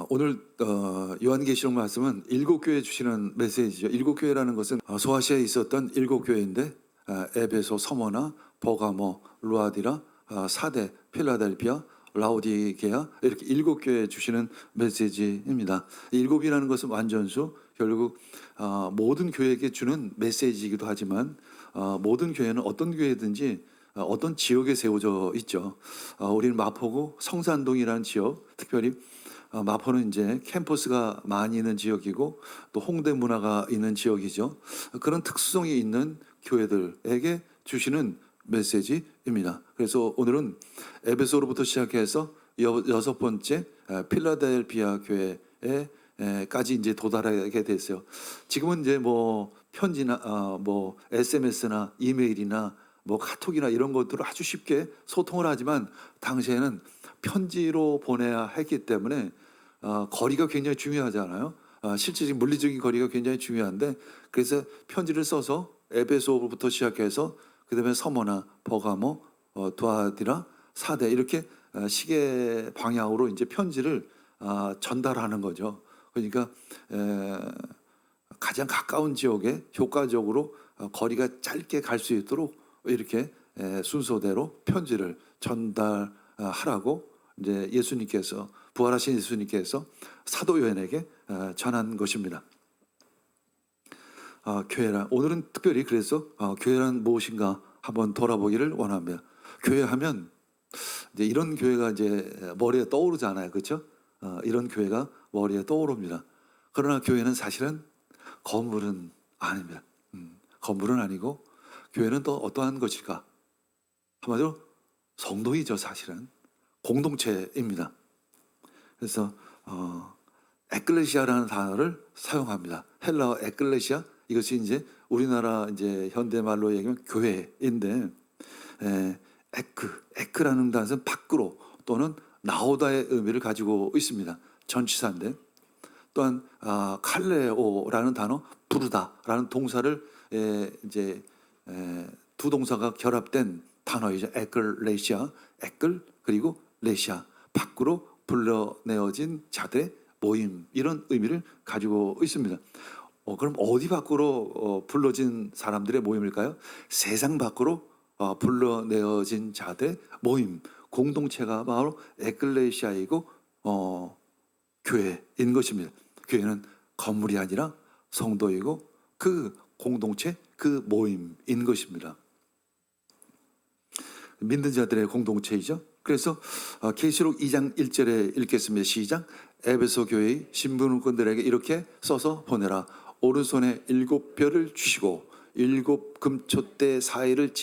오늘 요한계시록 말씀은 일곱 교회 주시는 메시지죠. 일곱 교회라는 것은 소아시아에 있었던 일곱 교회인데 에베소, 서머나, 버가모, 루아디라, 사데, 필라델피아, 라오디게아 이렇게 일곱 교회 주시는 메시지입니다. 일곱이라는 것은 완전수, 결국 모든 교회에게 주는 메시지이기도 하지만 모든 교회는 어떤 교회든지 어떤 지역에 세워져 있죠. 우리는 마포구 성산동이라는 지역, 특별히 마포는 이제 캠퍼스가 많이 있는 지역이고 또 홍대 문화가 있는 지역이죠. 그런 특수성이 있는 교회들에게 주시는 메시지입니다. 그래서 오늘은 에베소로부터 시작해서 여섯 번째 필라델피아 교회에까지 이제 도달하게 됐어요. 지금은 이제 뭐 편지나 뭐 SMS나 이메일이나 뭐 카톡이나 이런 것들을 아주 쉽게 소통을 하지만 당시에는 편지로 보내야 했기 때문에 거리가 굉장히 중요하잖아요. 실질적인 물리적인 거리가 굉장히 중요한데 그래서 편지를 써서 에베소부터 시작해서 그다음에 서머나 버가모, 두아디라, 사대 이렇게 시계 방향으로 이제 편지를 전달하는 거죠. 그러니까 가장 가까운 지역에 효과적으로 거리가 짧게 갈 수 있도록 이렇게 순서대로 편지를 전달하라고 이제 예수님께서 부활하신 예수님께서 사도 요한에게 전한 것입니다. 교회란 오늘은 특별히 그래서 교회란 무엇인가 한번 돌아보기를 원합니다. 교회하면 이제 이런 교회가 이제 머리에 떠오르잖아요, 그렇죠? 이런 교회가 머리에 떠오릅니다. 그러나 교회는 사실은 건물은 아닙니다. 건물은 아니고 교회는 또 어떠한 것일까? 한마디로 성도이죠, 사실은. 공동체입니다. 그래서 에클레시아라는 단어를 사용합니다. 헬라어 에클레시아 이것이 이제 우리나라 이제 현대말로 얘기하면 교회인데 에크라는 단어는 밖으로 또는 나오다의 의미를 가지고 있습니다. 전치사인데 또한 칼레오라는 단어 부르다라는 동사를 이제 두 동사가 결합된 단어이죠. 에클레시아, 에클 그리고 레시아 밖으로 불러내어진 자들의 모임 이런 의미를 가지고 있습니다. 그럼 어디 밖으로 불러진 사람들의 모임일까요? 세상 밖으로 불러내어진 자들의 모임 공동체가 바로 에클레시아이고 교회인 것입니다. 교회는 건물이 아니라 성도이고 그 공동체 그 모임인 것입니다. 믿는 자들의 공동체이죠. 그래서 계시록 2장 1절에 읽겠습니다. 시작. 에베소 교회의 신분권들에게 이렇게 써서 보내라. 오른손에 7별을 주시고 7 금촛대 사이를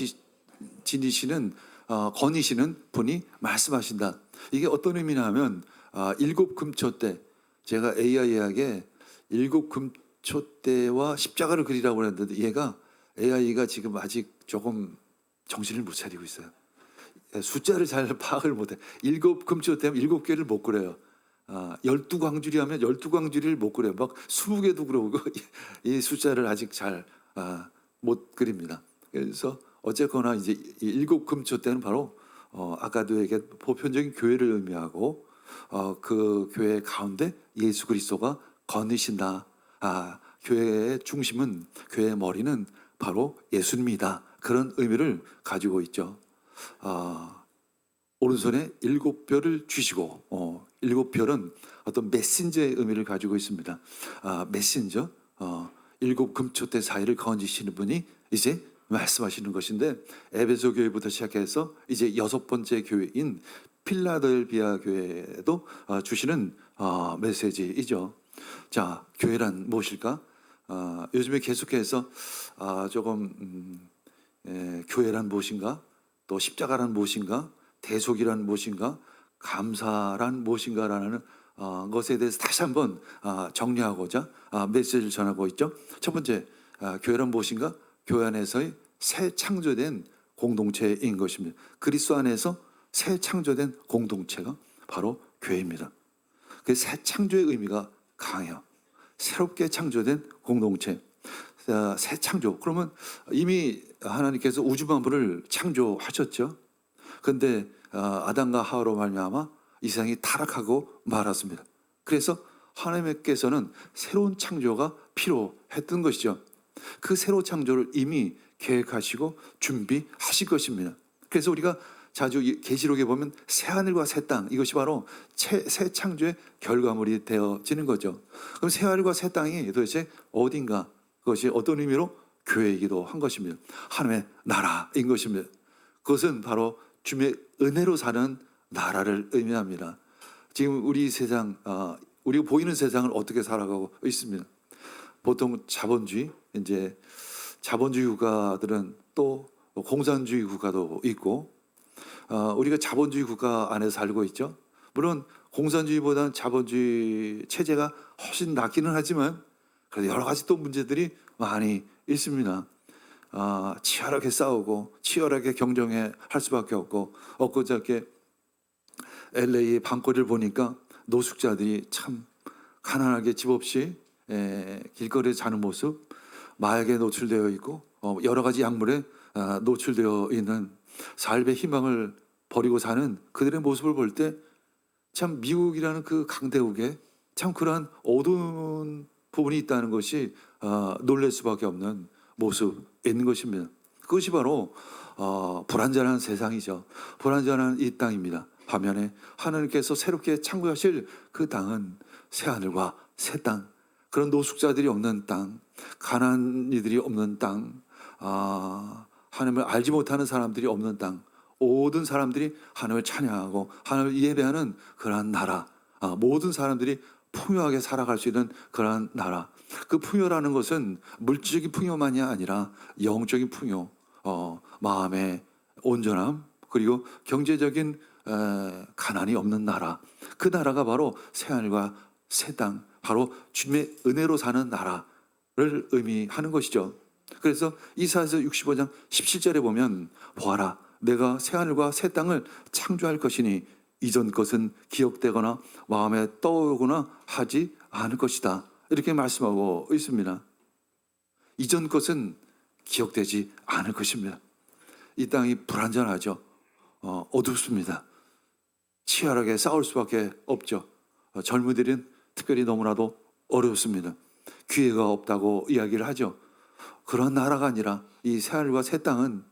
지니시는 거니시는 분이 말씀하신다. 이게 어떤 의미냐 하면 7 금촛대 제가 AI에게 7 금촛대와 십자가를 그리라고 했는데 얘가 AI가 지금 아직 조금 정신을 못 차리고 있어요. 숫자를 잘 파악을 못해. 7 금초대면 7개를 못 그려요. 12광주리 하면 12광주리를 못 그려요. 막 20개도 그러고 이 숫자를 아직 잘 못 그립니다. 그래서 어쨌거나 이제 7 금초대는 바로 아까도 얘기한 보편적인 교회를 의미하고 그 교회 가운데 예수 그리스도가 거느신다. 교회의 중심은 교회의 머리는 바로 예수님이다. 그런 의미를 가지고 있죠. 오른손에 7별을 쥐시고 7별은 어떤 메신저의 의미를 가지고 있습니다. 메신저 7 금초대 사이를 건지시는 분이 이제 말씀하시는 것인데 에베소 교회부터 시작해서 이제 여섯 번째 교회인 필라델피아 교회도 주시는 메시지이죠. 자, 교회란 무엇일까? 요즘에 계속해서 조금 교회란 무엇인가? 또 십자가란 무엇인가? 대속이란 무엇인가? 감사란 무엇인가라는 것에 대해서 다시 한번 정리하고자 메시지를 전하고 있죠. 첫 번째, 교회란 무엇인가? 교회 안에서의 새 창조된 공동체인 것입니다. 그리스도 안에서 새 창조된 공동체가 바로 교회입니다. 그 새 창조의 의미가 강해요. 새롭게 창조된 공동체. 새 창조. 그러면 이미 하나님께서 우주 만물을 창조하셨죠. 그런데 아담과 하와로 말미암아 이 세상이 타락하고 말았습니다. 그래서 하나님께서는 새로운 창조가 필요했던 것이죠. 그 새로운 창조를 이미 계획하시고 준비하실 것입니다. 그래서 우리가 자주 계시록에 보면 새하늘과 새 땅, 이것이 바로 새 창조의 결과물이 되어지는 거죠. 그럼 새하늘과 새 땅이 도대체 어딘가, 그것이 어떤 의미로 교회이기도 한 것입니다. 하나님의 나라인 것입니다. 그것은 바로 주님의 은혜로 사는 나라를 의미합니다. 지금 우리 세상, 우리가 보이는 세상을 어떻게 살아가고 있습니다. 보통 자본주의, 이제 자본주의 국가들은 또 공산주의 국가도 있고, 우리가 자본주의 국가 안에 살고 있죠. 물론 공산주의보다는 자본주의 체제가 훨씬 낫기는 하지만 그래도 여러 가지 또 문제들이 많이 있습니다. 치열하게 싸우고 치열하게 경쟁해 할 수밖에 없고, 엊그저께 LA의 밤거리를 보니까 노숙자들이 참 가난하게 집 없이 길거리에 자는 모습, 마약에 노출되어 있고 여러 가지 약물에 노출되어 있는 삶의 희망을 버리고 사는 그들의 모습을 볼 때 참 미국이라는 그 강대국에 참 그러한 어두운 부분이 있다는 것이 놀랄 수밖에 없는 모습인 것입니다. 그것이 바로 불완전한 세상이죠. 불완전한 이 땅입니다. 반면에 하나님께서 새롭게 창조하실 그 땅은 새하늘과 새 땅, 그런 노숙자들이 없는 땅, 가난한 이들이 없는 땅, 하나님을 알지 못하는 사람들이 없는 땅, 모든 사람들이 하나님을 찬양하고 하나님을 예배하는 그러한 나라, 모든 사람들이 풍요하게 살아갈 수 있는 그러한 나라. 그 풍요라는 것은 물질적인 풍요만이 아니라 영적인 풍요, 마음의 온전함, 그리고 경제적인 가난이 없는 나라. 그 나라가 바로 새하늘과 새 땅, 바로 주님의 은혜로 사는 나라를 의미하는 것이죠. 그래서 이사야서 65장 17절에 보면 보아라, 내가 새하늘과 새 땅을 창조할 것이니 이전 것은 기억되거나 마음에 떠오르거나 하지 않을 것이다, 이렇게 말씀하고 있습니다. 이전 것은 기억되지 않을 것입니다. 이 땅이 불완전하죠. 어둡습니다. 치열하게 싸울 수밖에 없죠. 젊은이들은 특별히 너무나도 어렵습니다. 기회가 없다고 이야기를 하죠. 그런 나라가 아니라 이 새하늘과 새 땅은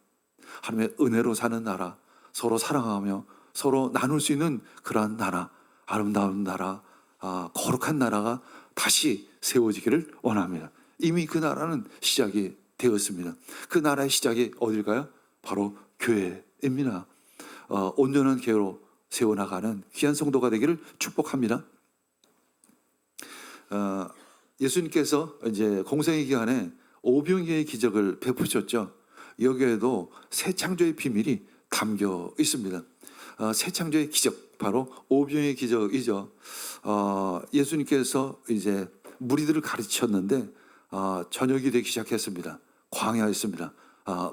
하나님의 은혜로 사는 나라, 서로 사랑하며 서로 나눌 수 있는 그러한 나라, 아름다운 나라, 거룩한 나라가 다시 세워지기를 원합니다. 이미 그 나라는 시작이 되었습니다. 그 나라의 시작이 어딜까요? 바로 교회입니다. 온전한 교회로 세워나가는 귀한 성도가 되기를 축복합니다. 예수님께서 이제 공생의 기간에 오병이어의 기적을 베푸셨죠. 여기에도 새 창조의 비밀이 담겨 있습니다. 새 창조의 기적, 바로 오병이어의 기적이죠. 예수님께서 이제 무리들을 가르쳤는데 저녁이 되기 시작했습니다. 광야였습니다.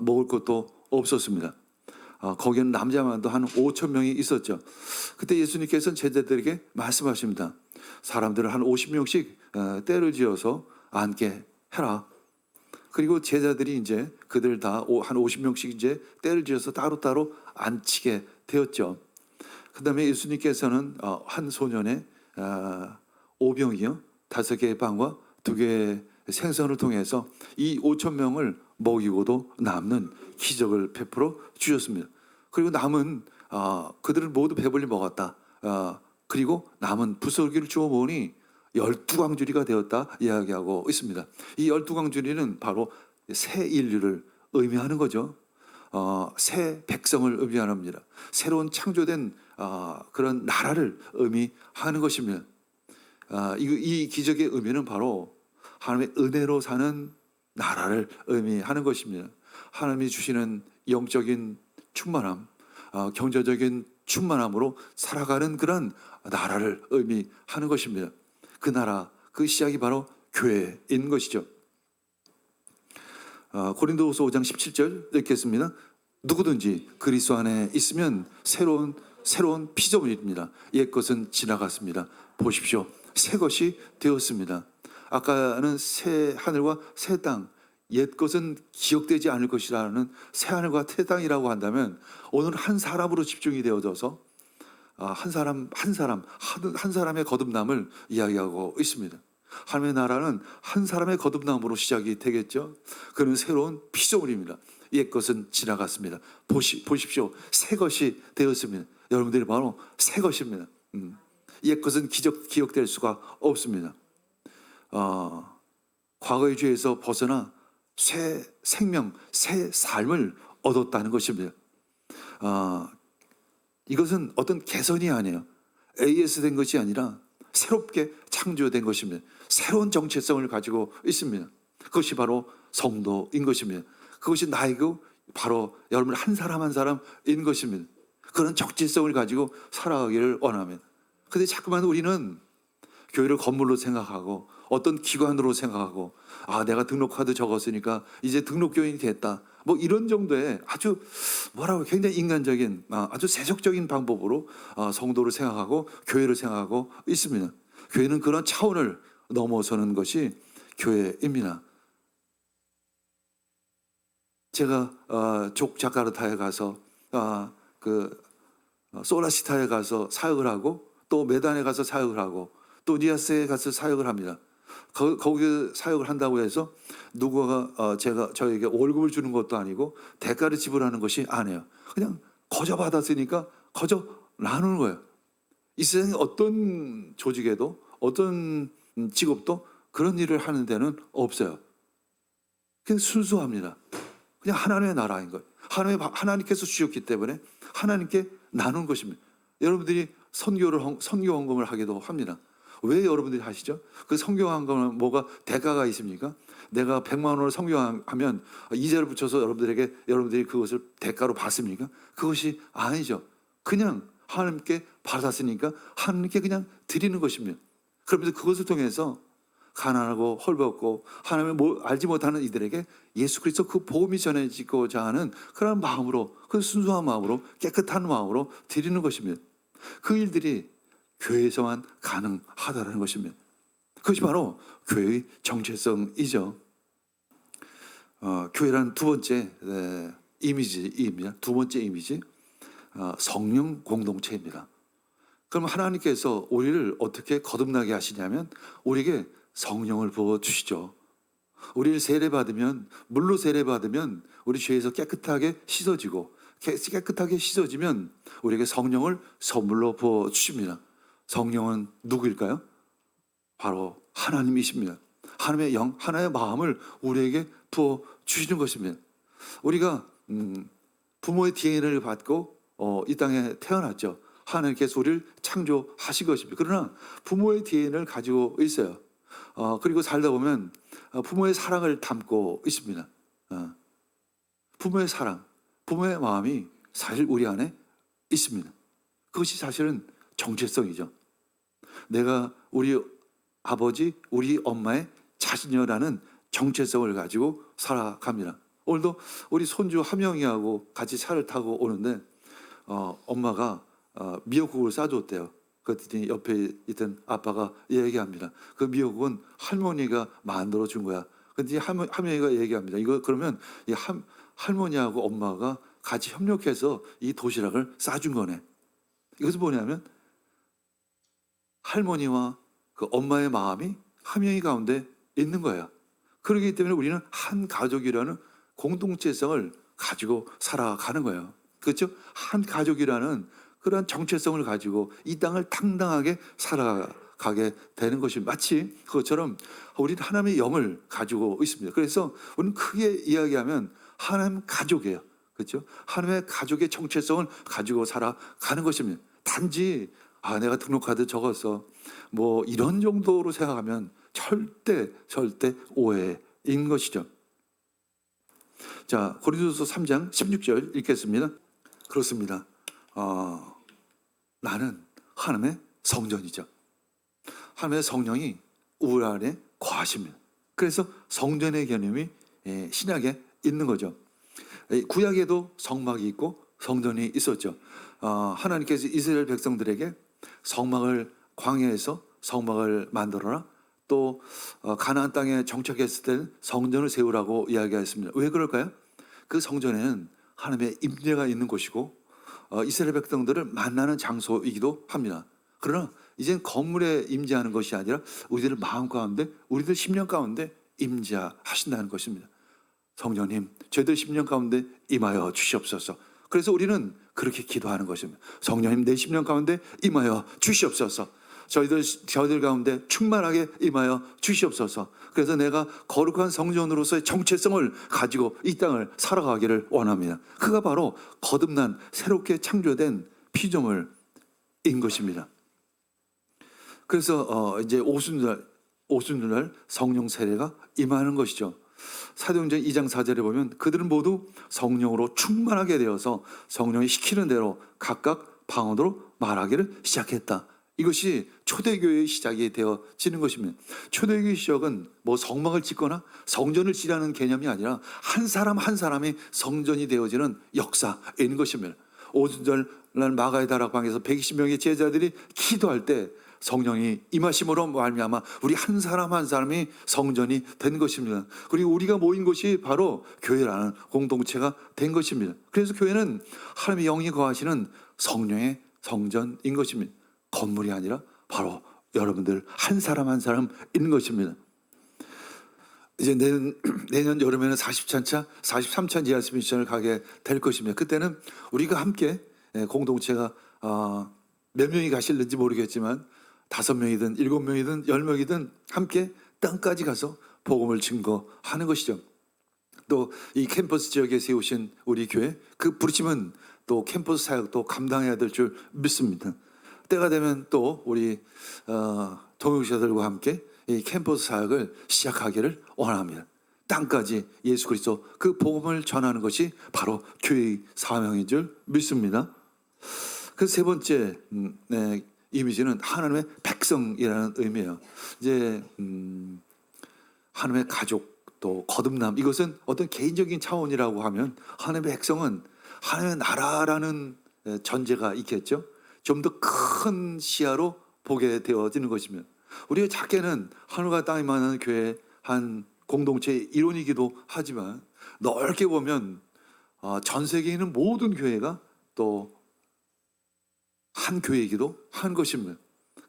먹을 것도 없었습니다. 거기는 남자만도 한 5천 명이 있었죠. 그때 예수님께서는 제자들에게 말씀하십니다. 사람들을 한 50명씩 때를 지어서 앉게 해라. 그리고 제자들이 이제 그들 다 한 50명씩 이제 때를 지어서 따로따로 앉히게 되었죠. 그 다음에 예수님께서는 한 소년의 오병이어 5개의 빵과 2개의 생선을 통해서 이 5천 명을 먹이고도 남는 기적을 베풀어 주셨습니다. 그리고 남은 그들을 모두 배불리 먹었다. 그리고 남은 부스러기를 주워 모으니 12광주리가 되었다 이야기하고 있습니다. 이 12광주리는 바로 새 인류를 의미하는 거죠. 새 백성을 의미합니다. 새로운 창조된 그런 나라를 의미하는 것입니다. 이 기적의 의미는 바로 하나님의 은혜로 사는 나라를 의미하는 것입니다. 하나님이 주시는 영적인 충만함, 경제적인 충만함으로 살아가는 그런 나라를 의미하는 것입니다. 그 나라, 그 시작이 바로 교회인 것이죠. 고린도후서 5장 17절 읽겠습니다. 누구든지 그리스도 안에 있으면 새로운 피조물입니다. 옛 것은 지나갔습니다. 보십시오, 새 것이 되었습니다. 아까는 새 하늘과 새 땅, 옛 것은 기억되지 않을 것이라는 새 하늘과 새 땅이라고 한다면 오늘 한 사람으로 집중이 되어져서 한 사람 한 사람의 거듭남을 이야기하고 있습니다. 하나님의 나라는 한 사람의 거듭남으로 시작이 되겠죠. 그는 새로운 피조물입니다. 옛 것은 지나갔습니다. 보십시오. 새 것이 되었습니다. 여러분들이 바로 새 것입니다. 옛 것은 기억될 수가 없습니다. 과거의 죄에서 벗어나 새 생명, 새 삶을 얻었다는 것입니다. 이것은 어떤 개선이 아니에요. AS 된 것이 아니라 새롭게 창조된 것입니다. 새로운 정체성을 가지고 있습니다. 그것이 바로 성도인 것입니다. 그것이 나이고 바로 여러분 한 사람 한 사람인 것입니다. 그런 정체성을 가지고 살아가기를 원합니다. 근데 자꾸만 우리는 교회를 건물로 생각하고 어떤 기관으로 생각하고 내가 등록카드 적었으니까 이제 등록교인이 됐다. 뭐 이런 정도의 아주 굉장히 인간적인 아주 세속적인 방법으로 성도를 생각하고 교회를 생각하고 있습니다. 교회는 그런 차원을 넘어서는 것이 교회입니다. 제가 족자카르타에 가서 솔라시타에 가서 사역을 하고 또 메단에 가서 사역을 하고 또 니아스에 가서 사역을 합니다. 거기 사역을 한다고 해서 누구가 저에게 월급을 주는 것도 아니고 대가를 지불하는 것이 아니에요. 그냥 거저 받았으니까 거저 나누는 거예요. 이 세상에 어떤 조직에도 어떤 직업도 그런 일을 하는 데는 없어요. 그냥 순수합니다. 그냥 하나님의 나라인 거예요. 하나님께서 주셨기 때문에 하나님께 나눈 것입니다. 여러분들이 선교 헌금을 하기도 합니다. 왜 여러분들이 하시죠? 그 선교 헌금은 뭐가 대가가 있습니까? 내가 100만 원을 선교하면 이자를 붙여서 여러분들이 그것을 대가로 받습니까? 그것이 아니죠. 그냥 하나님께 받았으니까 하나님께 그냥 드리는 것입니다. 그러면서 그것을 통해서 가난하고 헐벗고 하나님을 알지 못하는 이들에게 예수 그리스도 그 복음이 전해지고자 하는 그런 마음으로, 그 순수한 마음으로, 깨끗한 마음으로 드리는 것입니다. 그 일들이 교회에서만 가능하다는 것입니다. 그것이 바로 교회의 정체성이죠. 교회란 두 번째 이미지입니다. 두 번째 이미지, 성령 공동체입니다. 그럼 하나님께서 우리를 어떻게 거듭나게 하시냐면 우리에게 성령을 부어주시죠. 우리를 세례받으면, 물로 세례받으면 우리 죄에서 깨끗하게 씻어지고, 깨끗하게 씻어지면 우리에게 성령을 선물로 부어주십니다. 성령은 누구일까요? 바로 하나님이십니다. 하나님의 영, 하나의 마음을 우리에게 부어주시는 것입니다. 우리가 부모의 DNA를 받고 이 땅에 태어났죠. 하나님께서 우리를 창조하신 것입니다. 그러나 부모의 DNA를 가지고 있어요. 그리고 살다 보면 부모의 사랑을 담고 있습니다. 부모의 사랑, 부모의 마음이 사실 우리 안에 있습니다. 그것이 사실은 정체성이죠. 내가 우리 아버지, 우리 엄마의 자신이라는 정체성을 가지고 살아갑니다. 오늘도 우리 손주 하명이하고 같이 차를 타고 오는데 엄마가 미역국을 싸줬대요. 그랬더니 옆에 있던 아빠가 얘기합니다. 그 미역국은 할머니가 만들어 준 거야. 근데 할머니가 얘기합니다. 이거 그러면 이 할머니하고 엄마가 같이 협력해서 이 도시락을 싸준 거네. 이것은 뭐냐면 할머니와 그 엄마의 마음이 함영이 가운데 있는 거예요. 그렇기 때문에 우리는 한 가족이라는 공동체성을 가지고 살아가는 거예요. 그렇죠? 한 가족이라는 그러한 정체성을 가지고 이 땅을 당당하게 살아가게 되는 것이 마치 그것처럼 우리는 하나님의 영을 가지고 있습니다. 그래서 우리는 크게 이야기하면 하나님 가족이에요. 그렇죠? 하나님의 가족의 정체성을 가지고 살아가는 것입니다. 단지 내가 등록카드 적었어 뭐 이런 정도로 생각하면 절대 오해인 것이죠. 자, 고린도서 3장 16절 읽겠습니다. 그렇습니다. 나는 하나님의 성전이죠. 하나님의 성령이 우리 안에 거하십니다. 그래서 성전의 개념이 신약에 있는 거죠. 구약에도 성막이 있고 성전이 있었죠. 하나님께서 이스라엘 백성들에게 광야에서 성막을 만들어라. 또 가나안 땅에 정착했을 때는 성전을 세우라고 이야기했습니다. 왜 그럴까요? 그 성전에는 하나님의 임재가 있는 곳이고 이스라엘 백성들을 만나는 장소이기도 합니다. 그러나 이젠 건물에 임재하는 것이 아니라 우리들 마음 가운데, 우리들 심령 가운데 임재하신다는 것입니다. 성령님, 저희들 심령 가운데 임하여 주시옵소서. 그래서 우리는 그렇게 기도하는 것입니다. 성령님, 내 심령 가운데 임하여 주시옵소서. 저희들 가운데 충만하게 임하여 주시옵소서. 그래서 내가 거룩한 성전으로서의 정체성을 가지고 이 땅을 살아가기를 원합니다. 그가 바로 거듭난 새롭게 창조된 피조물인 것입니다. 그래서 이제 오순절 성령 세례가 임하는 것이죠. 사도행전 2장 4절에 보면 그들은 모두 성령으로 충만하게 되어서 성령이 시키는 대로 각각 방언으로 말하기를 시작했다. 이것이 초대교회의 시작이 되어지는 것입니다. 초대교회의 시작은 뭐 성막을 짓거나 성전을 지라는 개념이 아니라 한 사람 한 사람이 성전이 되어지는 역사인 것입니다. 오순절 날 마가의 다락방에서 120명의 제자들이 기도할 때 성령이 임하심으로 말미암아 우리 한 사람 한 사람이 성전이 된 것입니다. 그리고 우리가 모인 것이 바로 교회라는 공동체가 된 것입니다. 그래서 교회는 하나님의 영이 거하시는 성령의 성전인 것입니다. 건물이 아니라 바로 여러분들 한 사람 한 사람 있는 것입니다. 이제 내년 여름에는 43차 지하스 미션을 가게 될 것입니다. 그때는 우리가 함께 공동체가 몇 명이 가실는지 모르겠지만 5명이든 7명이든 10명이든 함께 땅까지 가서 복음을 증거하는 것이죠. 또 이 캠퍼스 지역에 세우신 우리 교회 그 부르심은 또 캠퍼스 사역도 감당해야 될 줄 믿습니다. 때가 되면 또 우리 동역자들과 함께 이 캠퍼스 사역을 시작하기를 원합니다. 땅까지 예수 그리스도 그 복음을 전하는 것이 바로 교회의 사명인 줄 믿습니다. 그 세 번째 이미지는 하나님의 백성이라는 의미예요. 이제 하나님의 가족 또 거듭남, 이것은 어떤 개인적인 차원이라고 하면 하나님의 백성은 하나님의 나라라는 전제가 있겠죠. 좀 더 큰 시야로 보게 되어지는 것입니다. 우리가 작게는 하늘과 땅이 만나는 교회 한 공동체의 일원이기도 하지만 넓게 보면 전 세계에 있는 모든 교회가 또 한 교회이기도 한 것입니다.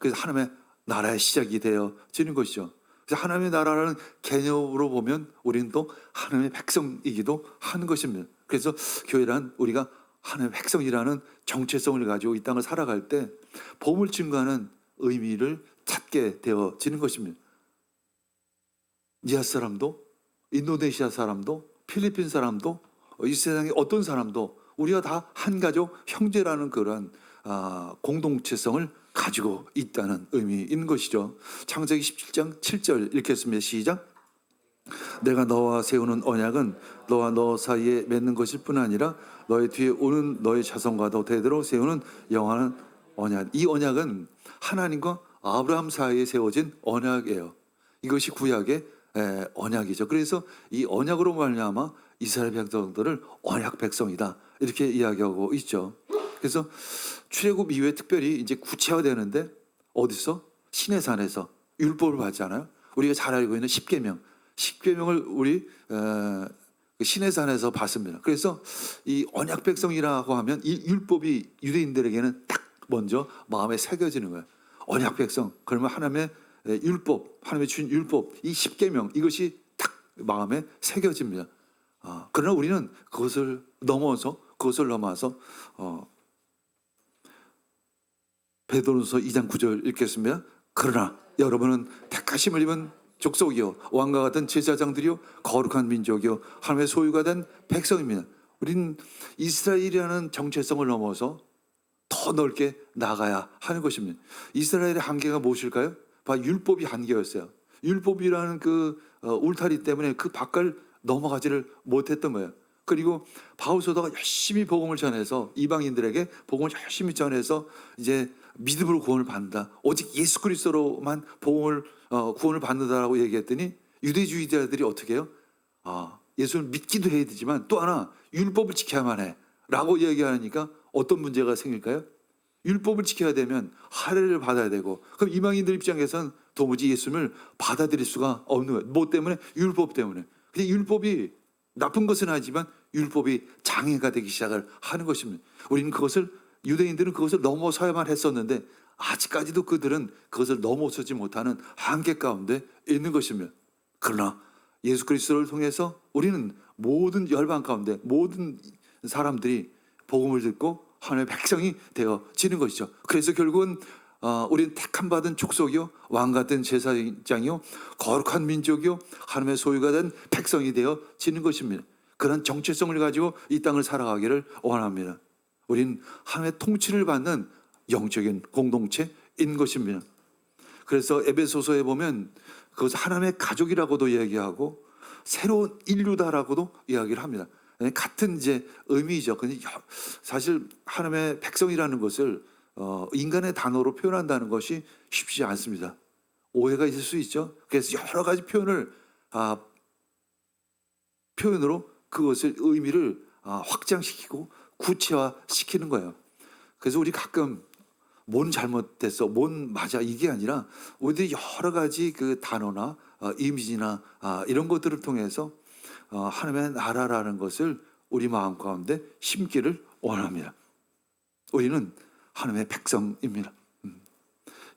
그래서 하나님의 나라의 시작이 되어지는 것이죠. 그래서 하나님의 나라라는 개념으로 보면 우리는 또 하나님의 백성이기도 한 것입니다. 그래서 교회란 우리가 하나님의 백성이라는 정체성을 가지고 이 땅을 살아갈 때 복음을 증거하는 의미를 찾게 되어지는 것입니다. 니아 사람도 인도네시아 사람도 필리핀 사람도 이 세상의 어떤 사람도 우리가 다 한 가족 형제라는 그런 공동체성을 가지고 있다는 의미인 것이죠. 창세기 17장 7절 읽겠습니다. 시작. 내가 너와 세우는 언약은 너와 너 사이에 맺는 것일 뿐 아니라 너의 뒤에 오는 너의 자손과도 대대로 세우는 영원한 언약. 이 언약은 하나님과 아브라함 사이에 세워진 언약이에요. 이것이 구약의 언약이죠. 그래서 이 언약으로 말미암아 이스라엘 백성들을 언약 백성이다 이렇게 이야기하고 있죠. 그래서 출애굽 이후에 특별히 이제 구체화되는데 어디서? 시내산에서 율법을 받잖아요. 우리가 잘 알고 있는 십계명을 우리 시내산에서 받습니다. 그래서 이 언약 백성이라고 하면 이 율법이 유대인들에게는 딱 먼저 마음에 새겨지는 거예요. 언약 백성. 그러면 하나님의 율법, 하나님의 주신 율법, 이 십계명 이것이 딱 마음에 새겨집니다. 그러나 우리는 그것을 넘어서 베드로전서 2장 9절 읽겠습니다. 그러나 여러분은 택하심을 입은 족속이요 왕과 같은 제사장들이요 거룩한 민족이요 하나님의 소유가 된 백성입니다. 우리는 이스라엘이라는 정체성을 넘어서 더 넓게 나가야 하는 것입니다. 이스라엘의 한계가 무엇일까요? 바로 율법이 한계였어요. 율법이라는 그 울타리 때문에 그 밖을 넘어가지를 못했던 거예요. 그리고 바울 사도가 열심히 복음을 전해서 이방인들에게 복음을 열심히 전해서 이제 믿음으로 구원을 받는다. 오직 예수 그리스도로만 구원을 받는다라고 얘기했더니 유대주의자들이 어떻게 해요? 예수를 믿기도 해야 되지만 또 하나 율법을 지켜야만 해라고 얘기하니까 어떤 문제가 생길까요? 율법을 지켜야 되면 할례를 받아야 되고 그럼 이방인들 입장에서는 도무지 예수를 받아들일 수가 없는 거예요. 뭐 때문에? 율법 때문에. 근데 율법이 나쁜 것은 아니지만 율법이 장애가 되기 시작을 하는 것입니다. 우리는 그것을 유대인들은 그것을 넘어서야만 했었는데 아직까지도 그들은 그것을 넘어서지 못하는 한계 가운데 있는 것이며, 그러나 예수 그리스도를 통해서 우리는 모든 열방 가운데 모든 사람들이 복음을 듣고 하나님의 백성이 되어지는 것이죠. 그래서 결국은 우리는 택함 받은 족속이요 왕 같은 제사장이요 거룩한 민족이요 하나님의 소유가 된 백성이 되어지는 것입니다. 그런 정체성을 가지고 이 땅을 살아가기를 원합니다. 우리는 하나님의 통치를 받는 영적인 공동체인 것입니다. 그래서 에베소서에 보면 그것을 하나님의 가족이라고도 이야기하고 새로운 인류다라고도 이야기를 합니다. 같은 이제 의미죠. 근데 사실 하나님의 백성이라는 것을 인간의 단어로 표현한다는 것이 쉽지 않습니다. 오해가 있을 수 있죠. 그래서 여러 가지 표현으로 그것을 의미를 확장시키고 구체화시키는 거예요. 그래서 우리 가끔 뭔 잘못됐어, 뭔 맞아 이게 아니라 우리들이 여러 가지 그 단어나 이미지나 이런 것들을 통해서 하나님의 나라라는 것을 우리 마음 가운데 심기를 원합니다. 우리는 하나님의 백성입니다.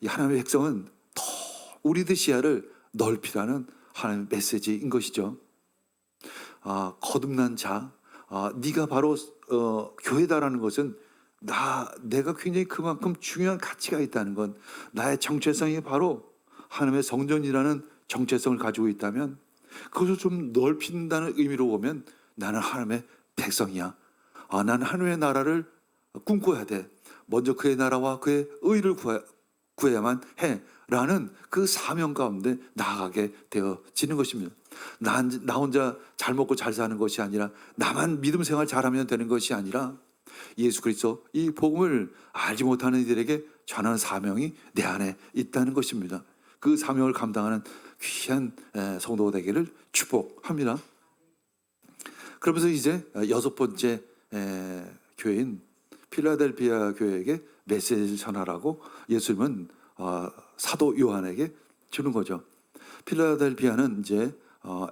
이 하나님의 백성은 더 우리들 시야를 넓히라는 하나님의 메시지인 것이죠. 거듭난 자, 네가 바로 교회다라는 것은 내가 굉장히 그만큼 중요한 가치가 있다는 건, 나의 정체성이 바로 하나님의 성전이라는 정체성을 가지고 있다면 그것을 좀 넓힌다는 의미로 보면 나는 하나님의 백성이야. 나는 하나님의 나라를 꿈꿔야 돼. 먼저 그의 나라와 그의 의를 구해야만 해 라는 그 사명 가운데 나아가게 되어지는 것입니다. 나 혼자 잘 먹고 잘 사는 것이 아니라, 나만 믿음 생활 잘하면 되는 것이 아니라 예수 그리스도 이 복음을 알지 못하는 이들에게 전하는 사명이 내 안에 있다는 것입니다. 그 사명을 감당하는 귀한 성도가 되기를 축복합니다. 그러면서 이제 여섯 번째 교회인 필라델피아 교회에게 메시지를 전하라고 예수님은 사도 요한에게 주는 거죠. 필라델피아는 이제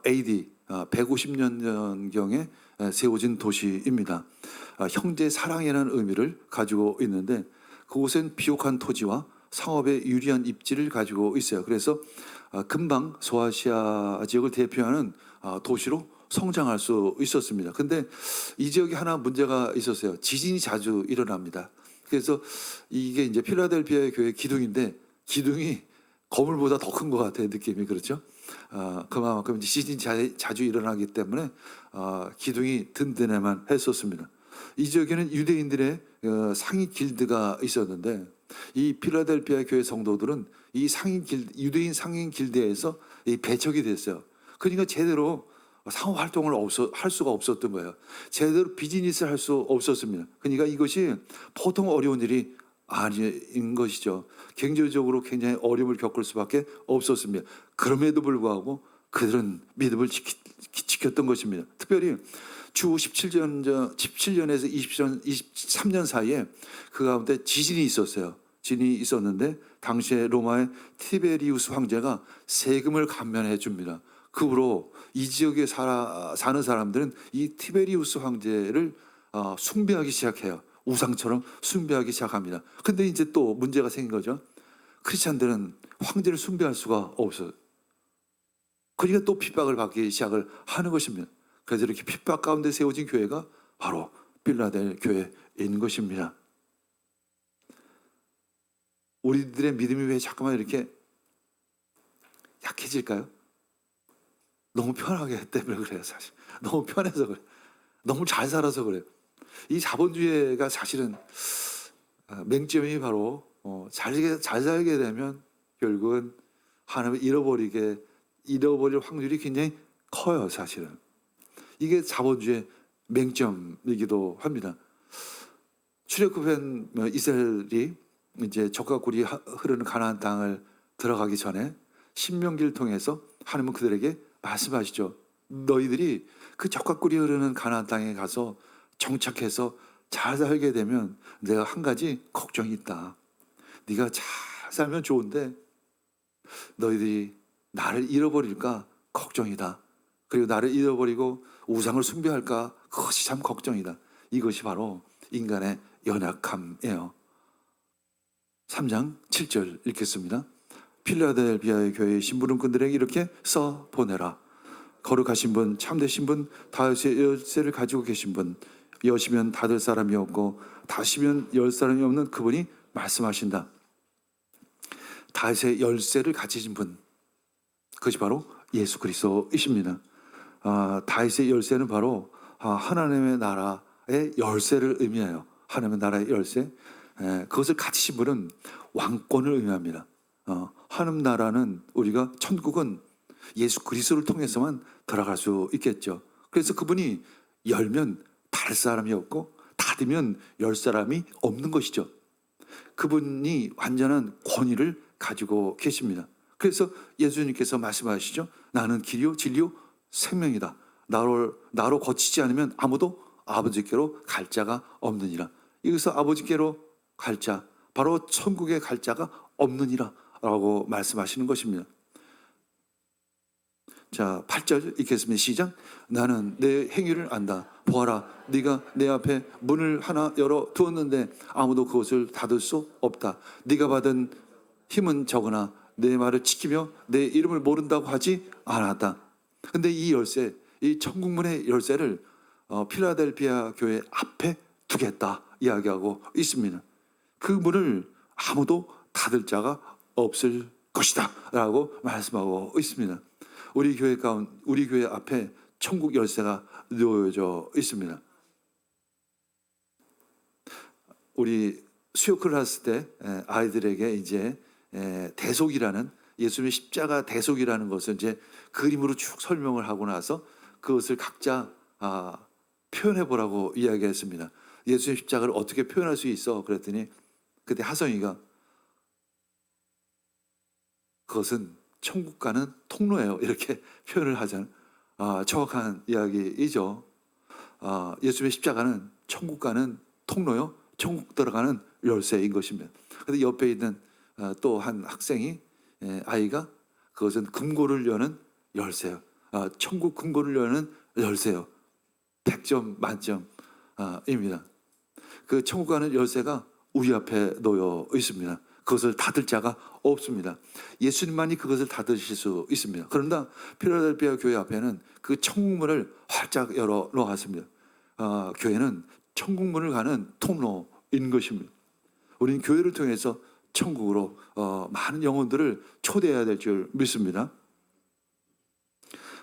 AD 150년경에 세워진 도시입니다. 형제 사랑이라는 의미를 가지고 있는데, 그곳엔 비옥한 토지와 상업에 유리한 입지를 가지고 있어요. 그래서 금방 소아시아 지역을 대표하는 도시로 성장할 수 있었습니다. 근데 이 지역에 하나 문제가 있었어요. 지진이 자주 일어납니다. 그래서 이게 이제 필라델피아의 교회 기둥인데, 기둥이 거물보다 더 큰 것 같아요. 느낌이. 그렇죠? 그만큼 지진이 자주 일어나기 때문에 기둥이 든든해만 했었습니다. 이 지역에는 유대인들의 상인 길드가 있었는데, 이 필라델피아 교회 성도들은 이 유대인 상인 길드에서 배척이 됐어요. 그러니까 제대로 상호 활동을 할 수가 없었던 거예요. 제대로 비즈니스를 할 수 없었습니다. 그러니까 이것이 보통 어려운 일이 아닌 것이죠. 경제적으로 굉장히 어려움을 겪을 수밖에 없었습니다. 그럼에도 불구하고 그들은 믿음을 지켰던 것입니다. 특별히 주 17년에서 23년 사이에 그 가운데 지진이 있었어요. 지진이 있었는데 당시에 로마의 티베리우스 황제가 세금을 감면해 줍니다. 그 후로 이 지역에 사는 사람들은 이 티베리우스 황제를 숭배하기 시작해요. 우상처럼 숭배하기 시작합니다. 근데 이제 또 문제가 생긴 거죠. 크리스찬들은 황제를 숭배할 수가 없어요. 그러니까 또 핍박을 받기 시작을 하는 것입니다. 그래서 이렇게 핍박 가운데 세워진 교회가 바로 필라델 교회인 것입니다. 우리들의 믿음이 왜 자꾸만 이렇게 약해질까요? 너무 편하게 했기 때문에 그래요. 사실 너무 편해서 그래요. 너무 잘 살아서 그래요. 이 자본주의가 사실은 맹점이 바로 잘 살게 되면 결국은 하나님을 잃어버릴 확률이 굉장히 커요. 사실은 이게 자본주의의 맹점이기도 합니다. 출애굽한 이스라엘이 이제 적과 꿀이 흐르는 가나안 땅을 들어가기 전에 신명기를 통해서 하나님은 그들에게 말씀하시죠. 너희들이 그 적과 꿀이 흐르는 가나안 땅에 가서 정착해서 잘 살게 되면 내가 한 가지 걱정이 있다. 네가 잘 살면 좋은데 너희들이 나를 잃어버릴까 걱정이다. 그리고 나를 잃어버리고 우상을 숭배할까 그것이 참 걱정이다. 이것이 바로 인간의 연약함이에요. 3장 7절 읽겠습니다. 필라델비아의 교회의 심부름꾼들에게 이렇게 써 보내라. 거룩하신 분, 참되신 분, 다윗의 열쇠를 가지고 계신 분, 여시면 닫을 사람이 없고 닫으시면 열 사람이 없는 그분이 말씀하신다. 다윗의 열쇠를 가지신 분, 그것이 바로 예수 그리스도이십니다. 다윗의 열쇠는 바로 하나님의 나라의 열쇠를 의미해요. 하나님의 나라의 열쇠. 그것을 가지신 분은 왕권을 의미합니다. 하나님 나라는, 우리가 천국은 예수 그리스도를 통해서만 들어갈 수 있겠죠. 그래서 그분이 열면 닫을 사람이 없고 닫으면 열 사람이 없는 것이죠. 그분이 완전한 권위를 가지고 계십니다. 그래서 예수님께서 말씀하시죠. 나는 길이요 진리요 생명이다. 나로 거치지 않으면 아무도 아버지께로 갈 자가 없느니라. 여기서 아버지께로 갈 자, 바로 천국에 갈 자가 없느니라 라고 말씀하시는 것입니다. 자, 8절 읽겠습니다. 시작. 나는 내 행위를 안다. 보아라, 네가 내 앞에 문을 하나 열어 두었는데 아무도 그것을 닫을 수 없다. 네가 받은 힘은 적으나 내 말을 지키며 내 이름을 모른다고 하지 않았다. 근데 이 열쇠, 이 천국문의 열쇠를 필라델피아 교회 앞에 두겠다 이야기하고 있습니다. 그 문을 아무도 닫을 자가 없을 것이다 라고 말씀하고 있습니다. 우리 교회 앞에 천국 열쇠가 놓여져 있습니다. 우리 수요 클래스 때 아이들에게 이제 대속이라는, 예수님의 십자가 대속이라는 것을 이제 그림으로 쭉 설명을 하고 나서 그것을 각자 표현해 보라고 이야기했습니다. 예수님의 십자가를 어떻게 표현할 수 있어? 그랬더니 그때 하성이가 그것은 천국 가는 통로예요, 이렇게 표현을 하잖아요. 정확한 이야기이죠. 예수님의 십자가는 천국 가는 통로요, 천국 들어가는 열쇠인 것입니다. 그런데 옆에 있는 또 한 학생이, 아이가 그것은 금고를 여는 열쇠요. 천국 금고를 여는 열쇠요. 100점 만점입니다. 그 천국 가는 열쇠가 우리 앞에 놓여 있습니다. 그것을 닫을 자가 없습니다. 예수님만이 그것을 닫으실 수 있습니다. 그런가 필라델피아 교회 앞에는 그 천국문을 활짝 열어 놓았습니다. 교회는 천국문을 가는 통로인 것입니다. 우리는 교회를 통해서 천국으로 많은 영혼들을 초대해야 될 줄 믿습니다.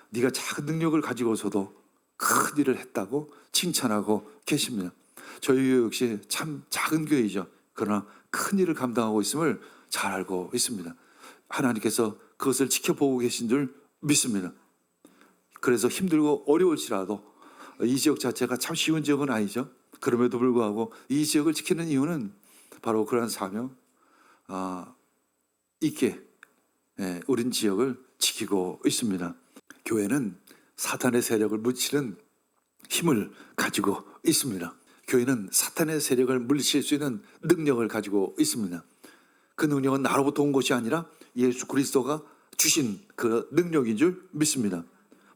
네가 작은 능력을 가지고서도 큰 일을 했다고 칭찬하고 계십니다. 저희 교회 역시 참 작은 교회이죠. 그러나 큰 일을 감당하고 있음을 잘 알고 있습니다. 하나님께서 그것을 지켜보고 계신 줄 믿습니다. 그래서 힘들고 어려울지라도 이 지역 자체가 참 쉬운 지역은 아니죠. 그럼에도 불구하고 이 지역을 지키는 이유는 바로 그러한 사명 있게 우린 지역을 지키고 있습니다. 교회는 사탄의 세력을 물리치는 힘을 가지고 있습니다. 교회는 사탄의 세력을 물리칠 수 있는 능력을 가지고 있습니다. 그 능력은 나로부터 온 것이 아니라 예수 그리스도가 주신 그 능력인 줄 믿습니다.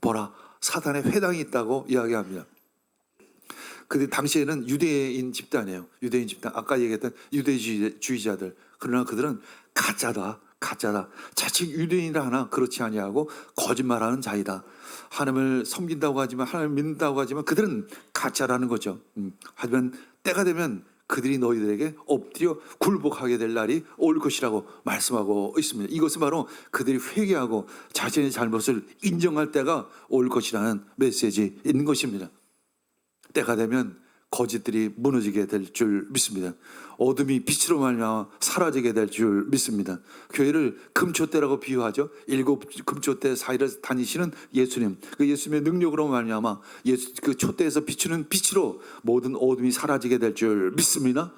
보라, 사탄의 회당이 있다고 이야기합니다. 근데 당시에는 유대인 집단이에요. 유대인 집단, 아까 얘기했던 유대주의자들. 그러나 그들은 가짜다. 자칭 유대인이라 하나 그렇지 아니하고 거짓말하는 자이다. 하나님을 섬긴다고 하지만, 하나님을 믿는다고 하지만 그들은 가짜라는 거죠. 하지만 때가 되면 그들이 너희들에게 엎드려 굴복하게 될 날이 올 것이라고 말씀하고 있습니다. 이것은 바로 그들이 회개하고 자신의 잘못을 인정할 때가 올 것이라는 메시지인 것입니다. 때가 되면 거짓들이 무너지게 될 줄 믿습니다. 어둠이 빛으로 말미암아 사라지게 될 줄 믿습니다. 교회를 금초대라고 비유하죠. 7 금초대 사이를 다니시는 예수님, 그 예수님의 능력으로 말미암아 그 촛대에서 비추는 빛으로 모든 어둠이 사라지게 될 줄 믿습니다.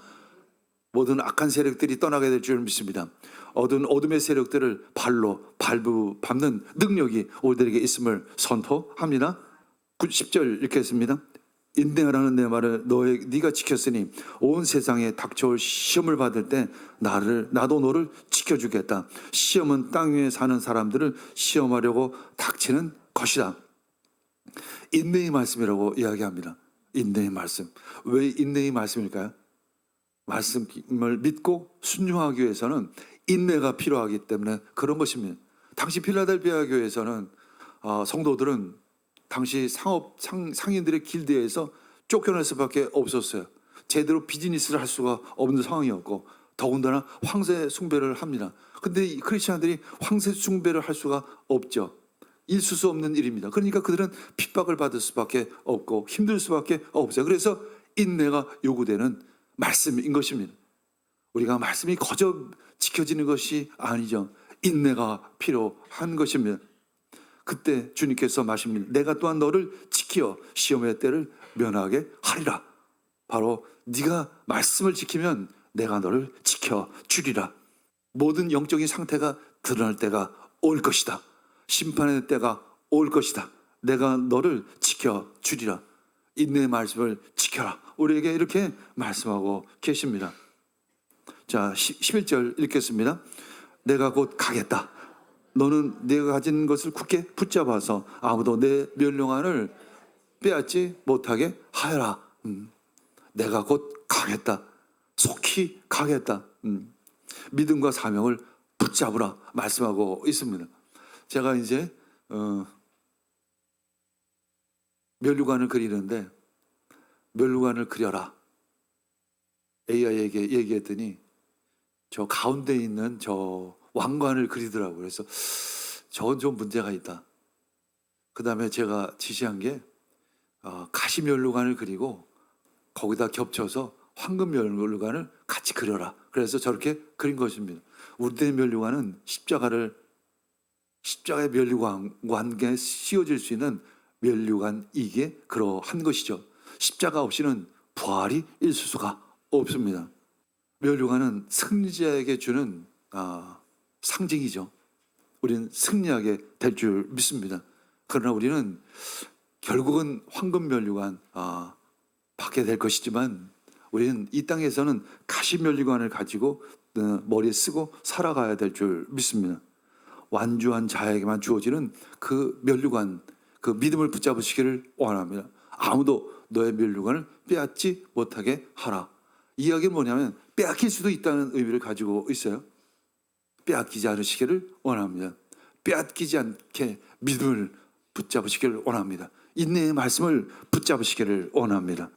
모든 악한 세력들이 떠나게 될 줄 믿습니다. 어둠의 세력들을 발로 밟는 능력이 우리들에게 있음을 선포합니다. 10절 읽겠습니다. 인내하라는 내 말을 네가 지켰으니 온 세상에 닥쳐올 시험을 받을 때 나도 너를 지켜주겠다. 시험은 땅 위에 사는 사람들을 시험하려고 닥치는 것이다. 인내의 말씀이라고 이야기합니다. 인내의 말씀. 왜 인내의 말씀일까요? 말씀을 믿고 순종하기 위해서는 인내가 필요하기 때문에 그런 것입니다. 당시 필라델피아 교회에서는 성도들은 당시 상인들의 길드에서 쫓겨날 수밖에 없었어요. 제대로 비즈니스를 할 수가 없는 상황이었고, 더군다나 황새 숭배를 합니다. 근데 이 크리스천들이 황새 숭배를 할 수가 없죠. 있을 수 없는 일입니다. 그러니까 그들은 핍박을 받을 수밖에 없고 힘들 수밖에 없어요. 그래서 인내가 요구되는 말씀인 것입니다. 우리가 말씀이 거저 지켜지는 것이 아니죠. 인내가 필요한 것입니다. 그때 주님께서 말씀합니다. 내가 또한 너를 지켜 시험의 때를 면하게 하리라. 바로 네가 말씀을 지키면 내가 너를 지켜주리라. 모든 영적인 상태가 드러날 때가 올 것이다. 심판의 때가 올 것이다. 내가 너를 지켜주리라. 인내의 말씀을 지켜라. 우리에게 이렇게 말씀하고 계십니다. 자, 11절 읽겠습니다. 내가 곧 가겠다. 너는 내가 가진 것을 굳게 붙잡아서 아무도 내 멸령안을 빼앗지 못하게 하여라. 내가 곧 가겠다. 속히 가겠다. 믿음과 사명을 붙잡으라 말씀하고 있습니다. 제가 이제 멸류관을 그리는데 멸류관을 그려라. AI에게 얘기했더니 저 가운데 있는 저 왕관을 그리더라고요. 그래서 저건 좀 문제가 있다. 그 다음에 제가 지시한 게 가시 멸류관을 그리고 거기다 겹쳐서 황금 멸류관을 같이 그려라. 그래서 저렇게 그린 것입니다. 우리의 멸류관은 십자가의 멸류관에 씌워질 수 있는 멸류관이기에 그러한 것이죠. 십자가 없이는 부활이 있을 수가 없습니다. 멸류관은 승리자에게 주는 상징이죠. 우리는 승리하게 될 줄 믿습니다. 그러나 우리는 결국은 황금 멸류관 받게 될 것이지만 우리는 이 땅에서는 가시 멸류관을 가지고 머리에 쓰고 살아가야 될 줄 믿습니다. 완주한 자에게만 주어지는 그 멸류관, 그 믿음을 붙잡으시기를 원합니다. 아무도 너의 멸류관을 빼앗지 못하게 하라. 이 이야기는 뭐냐면 빼앗길 수도 있다는 의미를 가지고 있어요. 빼앗기지 않으시기를 원합니다. 빼앗기지 않게 믿음을 붙잡으시기를 원합니다. 인내의 말씀을 붙잡으시기를 원합니다.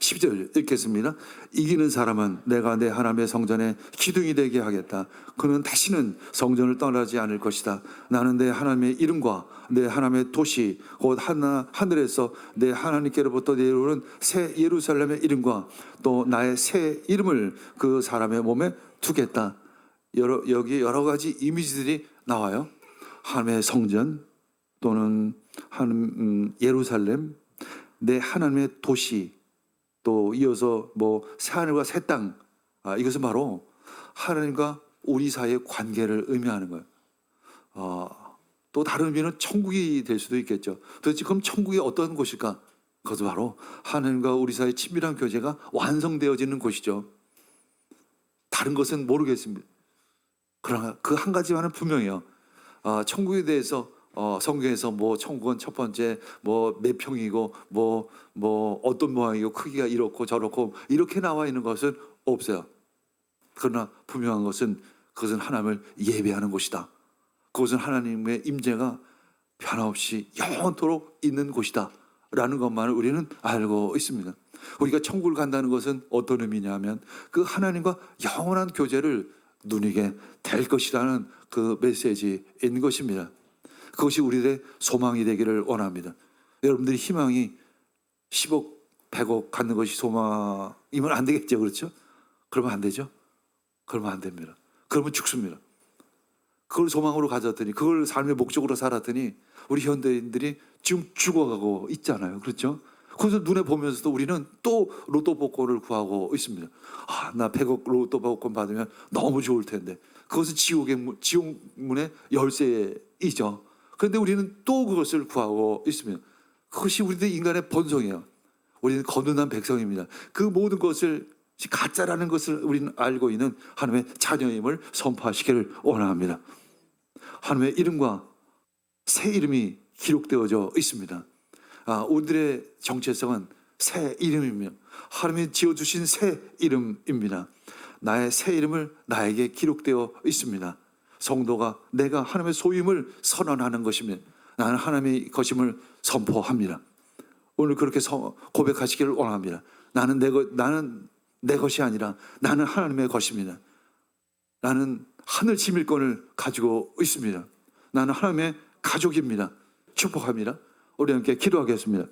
12절 읽겠습니다. 이기는 사람은 내가 내 하나님의 성전에 기둥이 되게 하겠다. 그는 다시는 성전을 떠나지 않을 것이다. 나는 내 하나님의 이름과 내 하나님의 도시 곧 하늘에서 내 하나님께로부터 내려오는 새 예루살렘의 이름과 또 나의 새 이름을 그 사람의 몸에 두겠다. 여기 여러 가지 이미지들이 나와요. 하나님의 성전 또는 예루살렘, 내 하나님의 도시, 또 이어서 새하늘과 새 땅, 이것은 바로 하나님과 우리 사이의 관계를 의미하는 거예요. 또 다른 의미는 천국이 될 수도 있겠죠. 도대체 그럼 천국이 어떤 곳일까? 그것은 바로 하나님과 우리 사이의 친밀한 교제가 완성되어지는 곳이죠. 다른 것은 모르겠습니다. 그러나 그 한 가지만은 분명해요. 천국에 대해서 성경에서 천국은 첫 번째 몇 평이고 어떤 모양이고 크기가 이렇고 저렇고 이렇게 나와 있는 것은 없어요. 그러나 분명한 것은 그것은 하나님을 예배하는 곳이다. 그것은 하나님의 임재가 변함없이 영원토록 있는 곳이다 라는 것만을 우리는 알고 있습니다. 우리가 천국을 간다는 것은 어떤 의미냐면 그 하나님과 영원한 교제를 누리게 될 것이라는 그 메시지인 것입니다. 그것이 우리의 소망이 되기를 원합니다. 여러분들이 희망이 10억, 100억 갖는 것이 소망이면 안 되겠죠. 그렇죠? 그러면 안 되죠? 그러면 안 됩니다. 그러면 죽습니다. 그걸 소망으로 가졌더니 그걸 삶의 목적으로 살았더니 우리 현대인들이 지금 죽어가고 있잖아요. 그렇죠? 그래서 눈에 보면서도 우리는 또 로또 복권을 구하고 있습니다. 나 100억 로또 복권 받으면 너무 좋을 텐데. 그것은 지옥문의 열쇠이죠. 그런데 우리는 또 그것을 구하고 있습니다. 그것이 우리들 인간의 본성이에요. 우리는 거듭난 백성입니다. 그 모든 것을 가짜라는 것을 우리는 알고 있는 하나님의 자녀임을 선포하시기를 원합니다. 하나님의 이름과 새 이름이 기록되어져 있습니다. 우리들의 정체성은 새 이름이며 하나님이 지어주신 새 이름입니다. 나의 새 이름을 나에게 기록되어 있습니다. 성도가 내가 하나님의 소유임을 선언하는 것이면 나는 하나님의 것임을 선포합니다. 오늘 그렇게 고백하시기를 원합니다. 나는 내 것이 아니라 나는 하나님의 것입니다. 나는 하늘 지밀권을 가지고 있습니다. 나는 하나님의 가족입니다. 축복합니다. 우리 함께 기도하겠습니다.